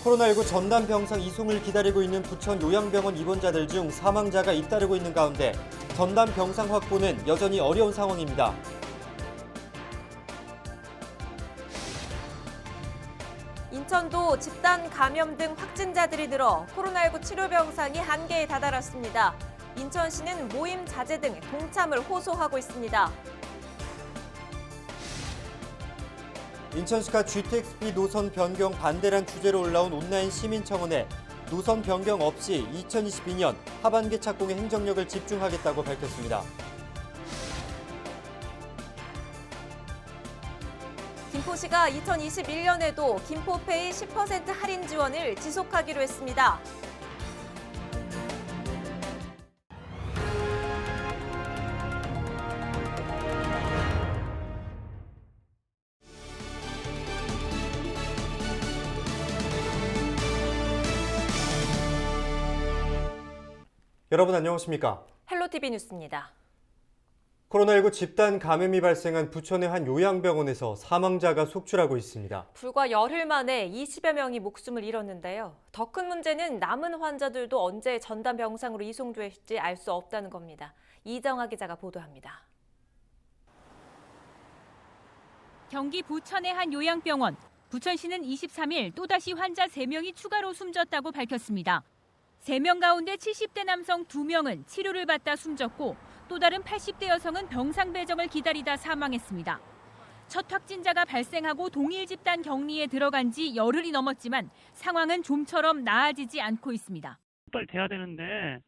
코로나19 전담 병상 이송을 기다리고 있는 부천 요양병원 입원자들 중 사망자가 잇따르고 있는 가운데 전담 병상 확보는 여전히 어려운 상황입니다. 인천도 집단 감염 등 확진자들이 늘어 코로나19 치료 병상이 한계에 다다랐습니다. 인천시는 모임 자제 등 동참을 호소하고 있습니다. 인천시가 GTX-B 노선 변경 반대란 주제로 올라온 온라인 시민청원에 노선 변경 없이 2022년 하반기 착공에 행정력을 집중하겠다고 밝혔습니다. 김포시가 2021년에도 김포페이 10% 할인 지원을 지속하기로 했습니다. 여러분 안녕하십니까? 헬로티비 뉴스입니다. 코로나19 집단 감염이 발생한 부천의 한 요양병원에서 사망자가 속출하고 있습니다. 불과 열흘 만에 20여 명이 목숨을 잃었는데요. 더 큰 문제는 남은 환자들도 언제 전담 병상으로 이송될지 알 수 없다는 겁니다. 이정아 기자가 보도합니다. 경기 부천의 한 요양병원. 부천시는 23일 또다시 환자 3명이 추가로 숨졌다고 밝혔습니다. 3명 가운데 70대 남성 2명은 치료를 받다 숨졌고 또 다른 80대 여성은 병상 배정을 기다리다 사망했습니다. 첫 확진자가 발생하고 동일 집단 격리에 들어간 지 열흘이 넘었지만 상황은 좀처럼 나아지지 않고 있습니다. 빨리 돼야 되는데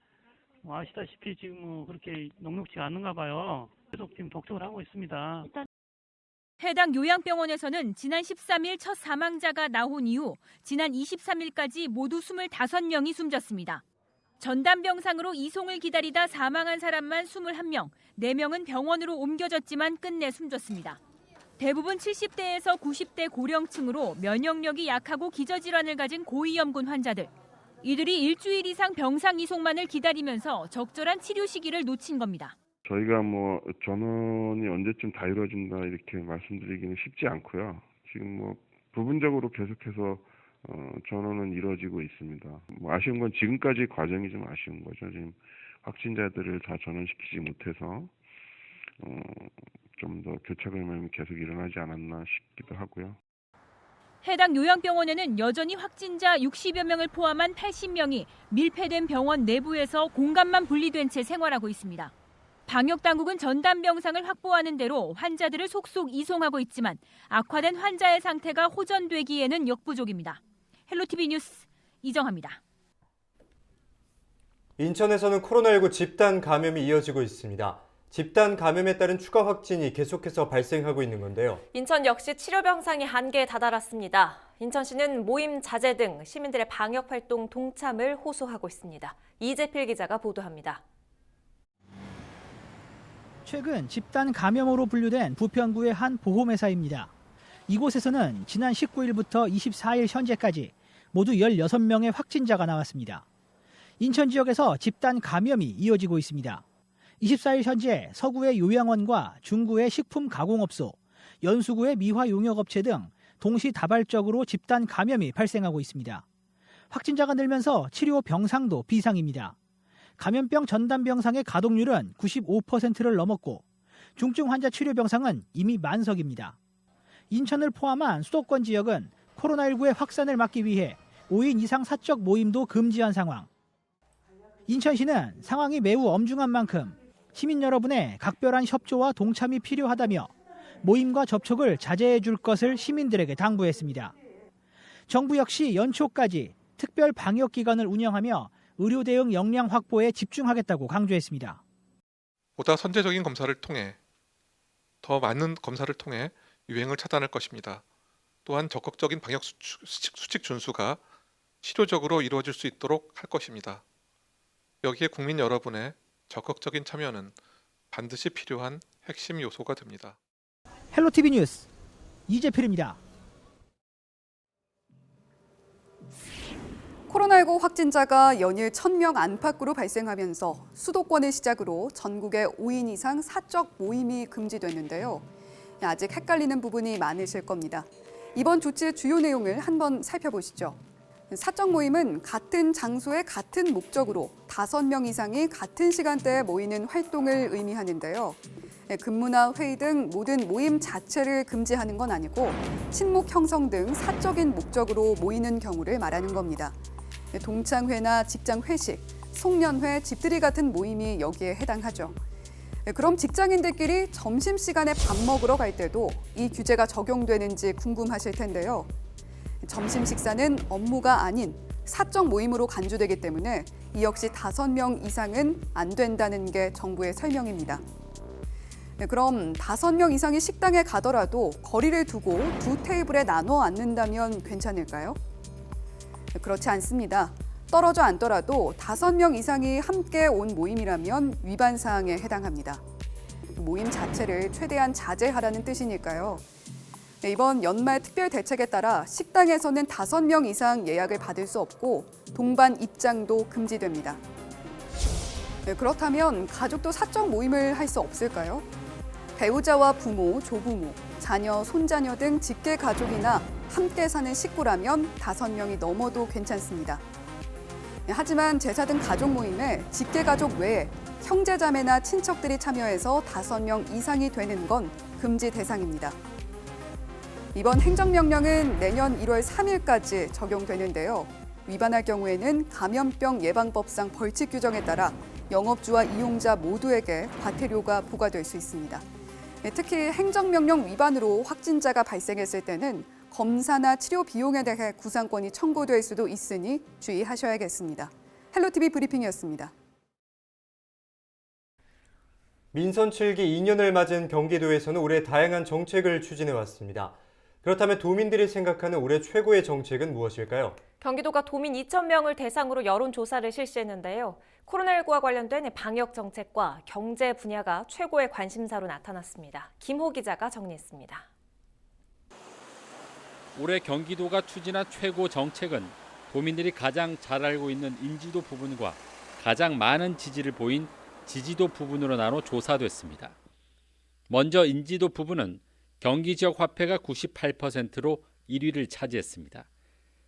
아시다시피 지금 그렇게 녹록지가 않는가 봐요. 계속 지금 독촉을 하고 있습니다. 해당 요양병원에서는 지난 13일 첫 사망자가 나온 이후 지난 23일까지 모두 25명이 숨졌습니다. 전담 병상으로 이송을 기다리다 사망한 사람만 21명, 4명은 병원으로 옮겨졌지만 끝내 숨졌습니다. 대부분 70대에서 90대 고령층으로 면역력이 약하고 기저질환을 가진 고위험군 환자들. 이들이 일주일 이상 병상 이송만을 기다리면서 적절한 치료 시기를 놓친 겁니다. 저희가 전원이 언제쯤 다 이루어진다 이렇게 말씀드리기는 쉽지 않고요. 지금 부분적으로 계속해서 전원은 이루어지고 있습니다. 아쉬운 건 지금까지 과정이 좀 아쉬운 거죠. 지금 확진자들을 다 전원시키지 못해서 좀 더 교차 감염이 계속 일어나지 않았나 싶기도 하고요. 해당 요양병원에는 여전히 확진자 60여 명을 포함한 80명이 밀폐된 병원 내부에서 공간만 분리된 채 생활하고 있습니다. 방역당국은 전담 병상을 확보하는 대로 환자들을 속속 이송하고 있지만 악화된 환자의 상태가 호전되기에는 역부족입니다. 헬로티비 뉴스 이정아입니다. 인천에서는 코로나19 집단 감염이 이어지고 있습니다. 집단 감염에 따른 추가 확진이 계속해서 발생하고 있는 건데요. 인천 역시 치료 병상이 한계에 다다랐습니다. 인천시는 모임 자제 등 시민들의 방역 활동 동참을 호소하고 있습니다. 이재필 기자가 보도합니다. 최근 집단 감염으로 분류된 부평구의 한 보험회사입니다. 이곳에서는 지난 19일부터 24일 현재까지 모두 16명의 확진자가 나왔습니다. 인천 지역에서 집단 감염이 이어지고 있습니다. 24일 현재 서구의 요양원과 중구의 식품 가공업소, 연수구의 미화용역업체 등 동시다발적으로 집단 감염이 발생하고 있습니다. 확진자가 늘면서 치료 병상도 비상입니다. 감염병 전담 병상의 가동률은 95%를 넘었고 중증 환자 치료 병상은 이미 만석입니다. 인천을 포함한 수도권 지역은 코로나19의 확산을 막기 위해 5인 이상 사적 모임도 금지한 상황. 인천시는 상황이 매우 엄중한 만큼 시민 여러분의 각별한 협조와 동참이 필요하다며 모임과 접촉을 자제해 줄 것을 시민들에게 당부했습니다. 정부 역시 연초까지 특별 방역 기관을 운영하며 의료 대응 역량 확보에 집중하겠다고 강조했습니다. 보다 선제적인 검사를 통해 더 많은 검사를 통해 유행을 차단할 것입니다. 또한 적극적인 방역 수칙 준수가 실효적으로 이루어질 수 있도록 할 것입니다. 여기에 국민 여러분의 적극적인 참여는 반드시 필요한 핵심 요소가 됩니다. 헬로티비 뉴스 이재필입니다. 코로나19 확진자가 연일 1,000명 안팎으로 발생하면서 수도권을 시작으로 전국에 5인 이상 사적 모임이 금지됐는데요. 아직 헷갈리는 부분이 많으실 겁니다. 이번 조치의 주요 내용을 한번 살펴보시죠. 사적 모임은 같은 장소에 같은 목적으로 5명 이상이 같은 시간대에 모이는 활동을 의미하는데요. 근무나 회의 등 모든 모임 자체를 금지하는 건 아니고 친목 형성 등 사적인 목적으로 모이는 경우를 말하는 겁니다. 동창회나 직장 회식, 송년회, 집들이 같은 모임이 여기에 해당하죠. 그럼 직장인들끼리 점심시간에 밥 먹으러 갈 때도 이 규제가 적용되는지 궁금하실 텐데요. 점심 식사는 업무가 아닌 사적 모임으로 간주되기 때문에 이 역시 5명 이상은 안 된다는 게 정부의 설명입니다. 그럼 5명 이상이 식당에 가더라도 거리를 두고 2 테이블에 나눠 앉는다면 괜찮을까요? 그렇지 않습니다. 떨어져 앉더라도 5명 이상이 함께 온 모임이라면 위반 사항에 해당합니다. 모임 자체를 최대한 자제하라는 뜻이니까요. 이번 연말 특별 대책에 따라 식당에서는 5명 이상 예약을 받을 수 없고 동반 입장도 금지됩니다. 그렇다면 가족도 사적 모임을 할 수 없을까요? 배우자와 부모, 조부모, 자녀, 손자녀 등 직계 가족이나 함께 사는 식구라면 5명이 넘어도 괜찮습니다. 하지만 제사 등 가족 모임에 직계 가족 외에 형제자매나 친척들이 참여해서 5명 이상이 되는 건 금지 대상입니다. 이번 행정명령은 내년 1월 3일까지 적용되는데요. 위반할 경우에는 감염병 예방법상 벌칙 규정에 따라 영업주와 이용자 모두에게 과태료가 부과될 수 있습니다. 특히 행정명령 위반으로 확진자가 발생했을 때는 검사나 치료 비용에 대해 구상권이 청구될 수도 있으니 주의하셔야겠습니다. 헬로티비 브리핑이었습니다. 민선 7기 2년을 맞은 경기도에서는 올해 다양한 정책을 추진해 왔습니다. 그렇다면 도민들이 생각하는 올해 최고의 정책은 무엇일까요? 경기도가 도민 2,000명을 대상으로 여론조사를 실시했는데요. 코로나19와 관련된 방역 정책과 경제 분야가 최고의 관심사로 나타났습니다. 김호 기자가 정리했습니다. 올해 경기도가 추진한 최고 정책은 도민들이 가장 잘 알고 있는 인지도 부분과 가장 많은 지지를 보인 지지도 부분으로 나눠 조사됐습니다. 먼저 인지도 부분은 경기 지역 화폐가 98%로 1위를 차지했습니다.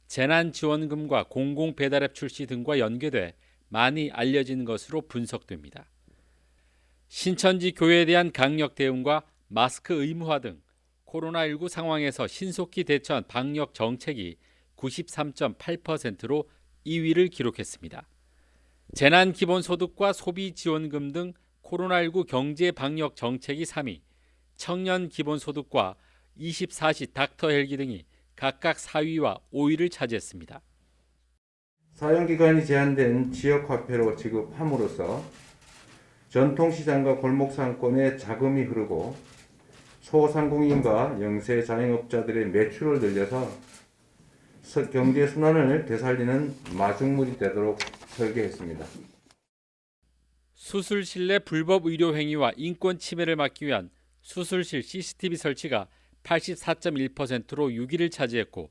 재난지원금과 공공배달앱 출시 등과 연계돼 많이 알려진 것으로 분석됩니다. 신천지 교회에 대한 강력 대응과 마스크 의무화 등 코로나19 상황에서 신속히 대처한 방역 정책이 93.8%로 2위를 기록했습니다. 재난기본소득과 소비지원금 등 코로나19 경제 방역 정책이 3위, 청년 기본소득과 24시 닥터헬기 등이 각각 4위와 5위를 차지했습니다. 사용기간이 제한된 지역화폐로 지급함으로써 전통시장과 골목상권에 자금이 흐르고 소상공인과 영세 자영업자들의 매출을 늘려서 경제 순환을 되살리는 마중물이 되도록 설계했습니다. 수술실 내 불법 의료 행위와 인권 침해를 막기 위한 수술실 CCTV 설치가 84.1%로 6위를 차지했고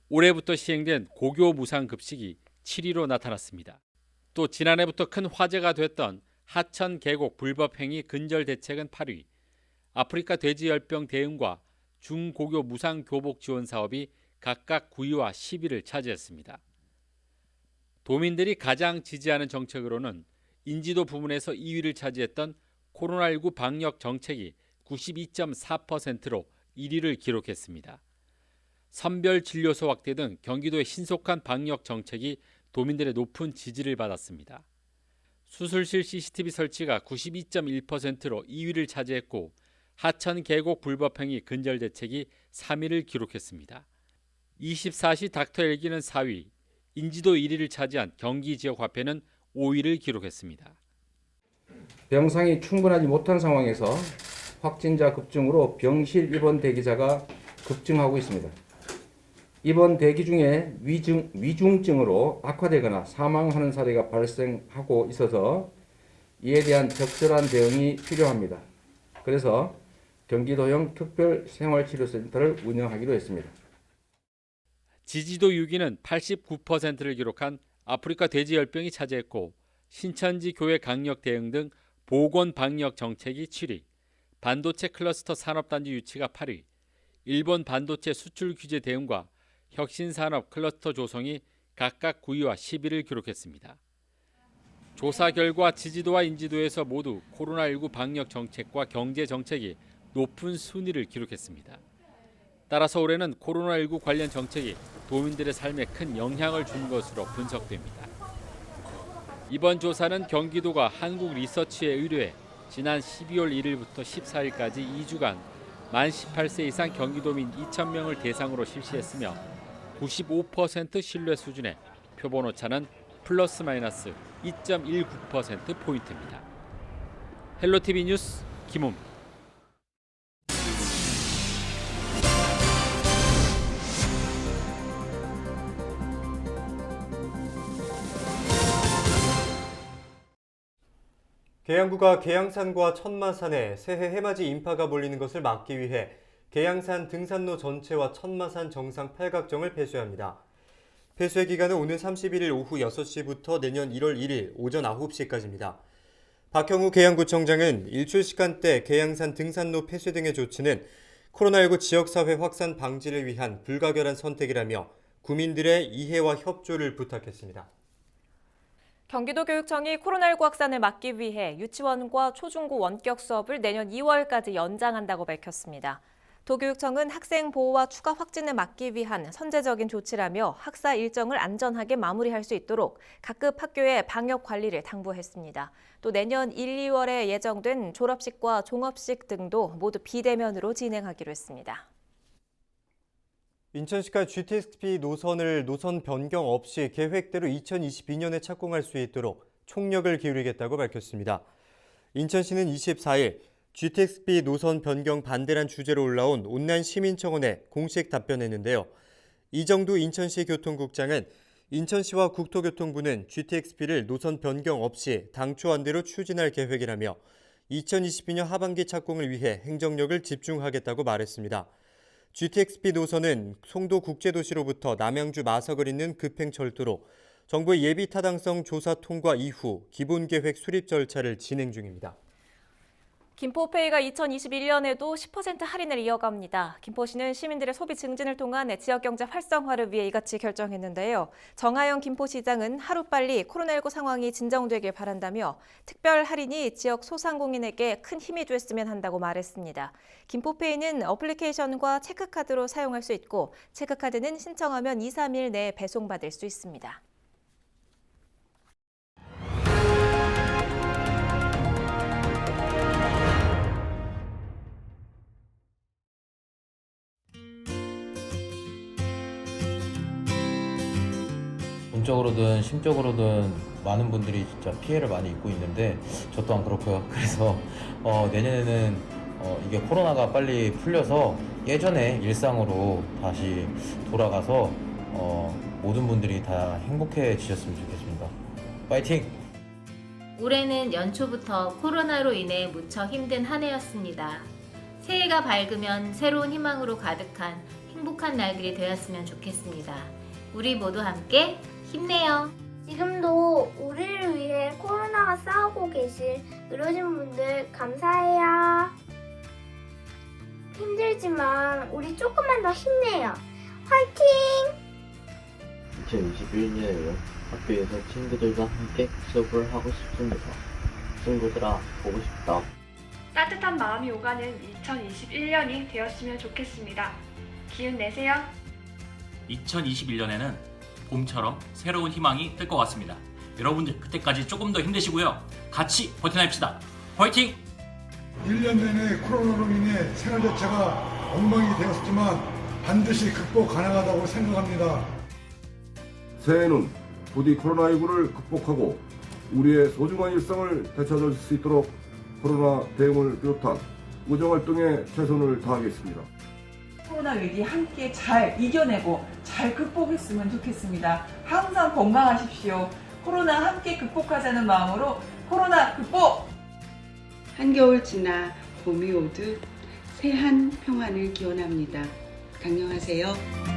올해부터 시행된 고교 무상급식이 7위로 나타났습니다. 또 지난해부터 큰 화제가 됐던 하천 계곡 불법 행위 근절 대책은 8위, 아프리카 돼지열병 대응과 중고교 무상교복 지원 사업이 각각 9위와 10위를 차지했습니다. 도민들이 가장 지지하는 정책으로는 인지도 부문에서 2위를 차지했던 코로나19 방역 정책이 92.4%로 1위를 기록했습니다. 선별진료소 확대 등 경기도의 신속한 방역 정책이 도민들의 높은 지지를 받았습니다. 수술실 CCTV 설치가 92.1%로 2위를 차지했고 하천 계곡 불법행위 근절 대책이 3위를 기록했습니다. 24시 닥터헬기는 4위, 인지도 1위를 차지한 경기 지역 화폐는 5위를 기록했습니다. 병상이 충분하지 못한 상황에서 확진자 급증으로 병실 입원 대기자가 급증하고 있습니다. 입원 대기 중에 위중증으로 악화되거나 사망하는 사례가 발생하고 있어서 이에 대한 적절한 대응이 필요합니다. 그래서 경기도형 특별생활치료센터를 운영하기로 했습니다. 지지도 6위는 89%를 기록한 아프리카 돼지열병이 차지했고 신천지 교회 강력 대응 등 보건 방역 정책이 7위, 반도체 클러스터 산업단지 유치가 8위, 일본 반도체 수출 규제 대응과 혁신산업 클러스터 조성이 각각 9위와 10위를 기록했습니다. 조사 결과 지지도와 인지도에서 모두 코로나19 방역 정책과 경제 정책이 높은 순위를 기록했습니다. 따라서 올해는 코로나19 관련 정책이 도민들의 삶에 큰 영향을 준 것으로 분석됩니다. 이번 조사는 경기도가 한국리서치에 의뢰해 지난 12월 1일부터 14일까지 2주간 만 18세 이상 경기도민 2,000명을 대상으로 실시했으며 95% 신뢰 수준의 표본 오차는 플러스 마이너스 2.19%포인트입니다. 헬로티비 뉴스 김호입니다. 계양구가 계양산과 천마산에 새해 해맞이 인파가 몰리는 것을 막기 위해 계양산 등산로 전체와 천마산 정상 팔각정을 폐쇄합니다. 폐쇄 기간은 오는 31일 오후 6시부터 내년 1월 1일 오전 9시까지입니다. 박형우 계양구청장은 일출 시간대 계양산 등산로 폐쇄 등의 조치는 코로나19 지역사회 확산 방지를 위한 불가결한 선택이라며 구민들의 이해와 협조를 부탁했습니다. 경기도교육청이 코로나19 확산을 막기 위해 유치원과 초중고 원격 수업을 내년 2월까지 연장한다고 밝혔습니다. 도교육청은 학생 보호와 추가 확진을 막기 위한 선제적인 조치라며 학사 일정을 안전하게 마무리할 수 있도록 각급 학교의 방역 관리를 당부했습니다. 또 내년 1, 2월에 예정된 졸업식과 종업식 등도 모두 비대면으로 진행하기로 했습니다. 인천시가 GTX-P 노선을 노선 변경 없이 계획대로 2022년에 착공할 수 있도록 총력을 기울이겠다고 밝혔습니다. 인천시는 24일 GTX-P 노선 변경 반대란 주제로 올라온 온라인 시민청원에 공식 답변했는데요. 이정두 인천시 교통국장은 인천시와 국토교통부는 GTX-P를 노선 변경 없이 당초 안대로 추진할 계획이라며 2022년 하반기 착공을 위해 행정력을 집중하겠다고 말했습니다. GTX-P 노선은 송도 국제도시로부터 남양주 마석을 잇는 급행철도로 정부의 예비 타당성 조사 통과 이후 기본계획 수립 절차를 진행 중입니다. 김포페이가 2021년에도 10% 할인을 이어갑니다. 김포시는 시민들의 소비 증진을 통한 지역경제 활성화를 위해 이같이 결정했는데요. 정하영 김포시장은 하루빨리 코로나19 상황이 진정되길 바란다며 특별 할인이 지역 소상공인에게 큰 힘이 됐으면 한다고 말했습니다. 김포페이는 어플리케이션과 체크카드로 사용할 수 있고 체크카드는 신청하면 2, 3일 내에 배송받을 수 있습니다. 돈적으로든 심적으로든 많은 분들이 진짜 피해를 많이 입고 있는데 저 또한 그렇고요. 그래서 내년에는 이게 코로나가 빨리 풀려서 예전의 일상으로 다시 돌아가서 모든 분들이 다 행복해지셨으면 좋겠습니다. 파이팅! 올해는 연초부터 코로나로 인해 무척 힘든 한 해였습니다. 새해가 밝으면 새로운 희망으로 가득한 행복한 날들이 되었으면 좋겠습니다. 우리 모두 함께 힘내요. 지금도 우리를 위해 코로나와 싸우고 계실 의료진분들 감사해요. 힘들지만 우리 조금만 더 힘내요. 화이팅! 2021년에는 학교에서 친구들과 함께 수업을 하고 싶습니다. 친구들아, 보고 싶다. 따뜻한 마음이 오가는 2021년이 되었으면 좋겠습니다. 기운 내세요. 2021년에는 봄처럼 새로운 희망이 뜰 것 같습니다. 여러분들 그때까지 조금 더 힘내시고요. 같이 버텨냅시다. 화이팅! 1년 내내 코로나로 인해 생활 자체가 엉망이 되었지만 반드시 극복 가능하다고 생각합니다. 새해에는 부디 코로나19를 극복하고 우리의 소중한 일상을 되찾을 수 있도록 코로나 대응을 비롯한 의정활동에 최선을 다하겠습니다. 코로나 위기 함께 잘 이겨내고 잘 극복했으면 좋겠습니다. 항상 건강하십시오. 코로나 함께 극복하자는 마음으로 코로나 극복! 한겨울 지나 봄이 오듯 새한 평안을 기원합니다. 강령하세요.